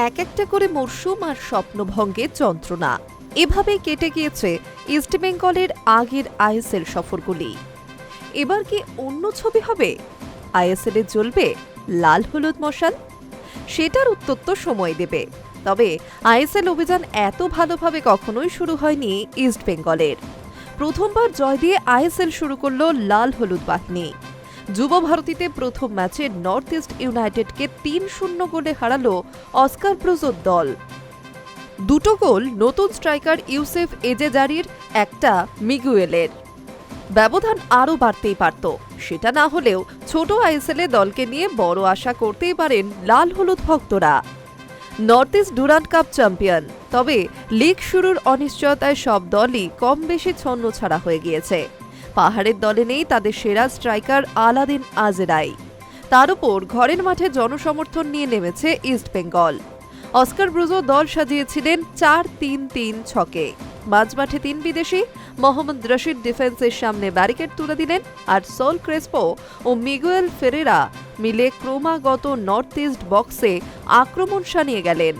এক একটা করে মরশুম আর স্বপ্নভঙ্গের যন্ত্রণা। এভাবেই কেটে গিয়েছে ইস্টবেঙ্গলের আগের আইএসএল সফরগুলি। এবার কি অন্য ছবি হবে? আইএসএলে জ্বলবে লাল হলুদ মশাল? সেটার উত্তর তো সময় দেবে। তবে আইএসএল অভিযান এত ভালোভাবে কখনোই শুরু হয়নি ইস্টবেঙ্গলের। প্রথমবার জয় দিয়ে আইএসএল শুরু করল লাল হলুদ বাহিনী। যুব ভারতীতে প্রথম ম্যাচে নর্থ ইস্ট ইউনাইটেডকে ৩-০ গোলে হারালো অস্কার ব্রুজোর দল। দুটো গোল নতুন স্ট্রাইকার ইউসেফ এজেজারির, একটা মিগুয়েলের। ব্যবধান আরও বাড়তেই পারত। সেটা না হলেও ছোট আইএসএলে দলকে নিয়ে বড় আশা করতেই পারেন লাল হলুদ ভক্তরা। North east Durand cup champion, তবে লিগ শুরুর অনিশ্চয়তায় সব দলই কম বেশি ছন্নছাড়া হয়ে গিয়েছে। পাহাড়ের দলে নেই তাদের সেরা স্ট্রাইকার আলাদিন আজেরাই। তার উপর ঘরের মাঠে জনসমর্থন নিয়ে নেমেছে ইস্টবেঙ্গল। অস্কার ব্রুজো দল সাজিয়েছিলেন ৪-৩-৩ ছকে। মাঝমাঠে ৩ বিদেশি, মোহাম্মদ রশিদ ডিফেন্সের সামনে ব্যারিকেড তুলে দিলেন, আর সল ক্রেসপো ও মিগুয়েল ফেরেরা মিলে ক্রমাগত নর্থ ইস্ট বক্সে আক্রমণ শানিয়ে গেলেন।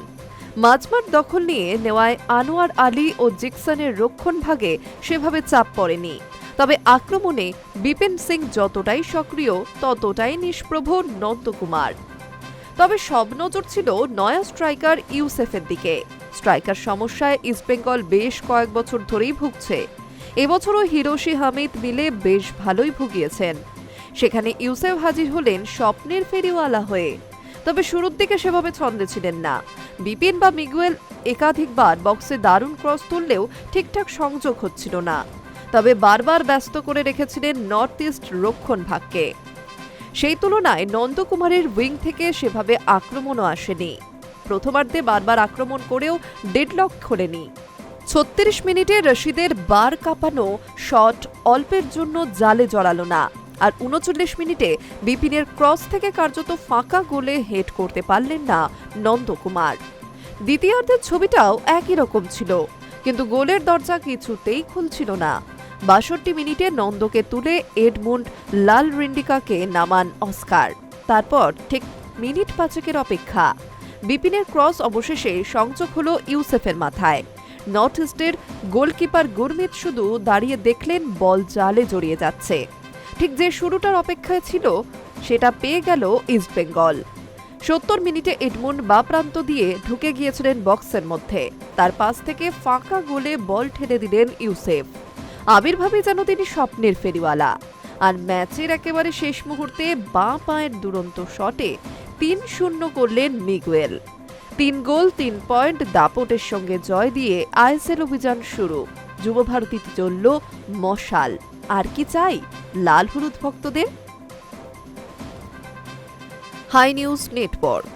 মাঝমাঠ দখল নিয়ে নেওয়ায় আনোয়ার আলী ও জিকসনের রক্ষণভাগে সেভাবে চাপ পড়েনি। তবে আক্রমণে বিপিন সিং যতটাই সক্রিয় ততটাই নিষ্প্রভ নন্দকুমার। তবে সব নজর ছিল নয়া স্ট্রাইকার ইউসেফের দিকে। স্ট্রাইকার সমস্যায় ইস্টবেঙ্গল বেশ কয়েক বছর ধরেই ভুগছে। এবছরও হিরোশি হামিদ মিলে বেশ ভালোই ভুগিয়েছেন। সেখানে ইউসেফ হাজির হলেন স্বপ্নের ফেরিওয়ালা হয়ে। তবে শুরুর দিকে সেভাবে ছন্দে ছিলেন না। বিপিন বা মিগুয়েল একাধিকবার বক্সে দারুণ ক্রস তুললেও ঠিকঠাক সংযোগ হচ্ছিল না। তবে বারবার ব্যস্ত করে রেখেছিলেন নর্থ ইস্ট রক্ষণ ভাগকে। সেই তুলনায় নন্দকুমারের উইং থেকে সেভাবে আক্রমণও আসেনি। প্রথমার্ধে বারবার আক্রমণ করেও ডেডলক খোলেনি। ৩৬ মিনিটে রশিদের বার কাঁপানো শট অল্পের জন্য জালে জড়ালো না। আর ৩৯ মিনিটে বিপিনের ক্রস থেকে কার্যত ফাঁকা গোলে হেড করতে পারলেন না নন্দকুমার। দ্বিতীয়ার্ধের ছবিটাও একই রকম ছিল, কিন্তু গোলের দরজা কিছুতেই খুলছিল না। ৬২ মিনিটে নন্দকে তুলে এডমুন্ড লাল রিন্ডিকাকে নামান অস্কার। তারপর ঠিক মিনিট ৫ অপেক্ষা। বিপিনের ক্রস অবশেষে সংযোগ হলো ইউসেফের মাথায়। নর্থ ইস্টের গোলকিপার গুরমিত শুধু দাঁড়িয়ে দেখলেন বল জালে জড়িয়ে যাচ্ছে। ঠিক যে শুরুটার অপেক্ষায় ছিল সেটা পেয়ে গেল ইস্টবেঙ্গল। ৭০ মিনিটে এডমুন্ড বা প্রান্ত দিয়ে ঢুকে গিয়েছিলেন বক্সের মধ্যে। তার পাস থেকে ফাঁকা গোলে বল ঠেলে দিলেন ইউসেফ। আবির্ভাবে যেন তিনি স্বপ্নের ফেরিওয়ালা। আর ম্যাচের একেবারে শেষ মুহূর্তে বাঁ পায়ের দুরন্ত শটে ৩-০ করলেন মিগুয়েল। ৩ গোল ৩ পয়েন্ট দাপটের সঙ্গে জয় দিয়ে আইএসএল অভিযান শুরু। যুব ভারতীতে জ্বলল মশাল। আর কি চাই লাল হলুদ ভক্তদের? Hi News network.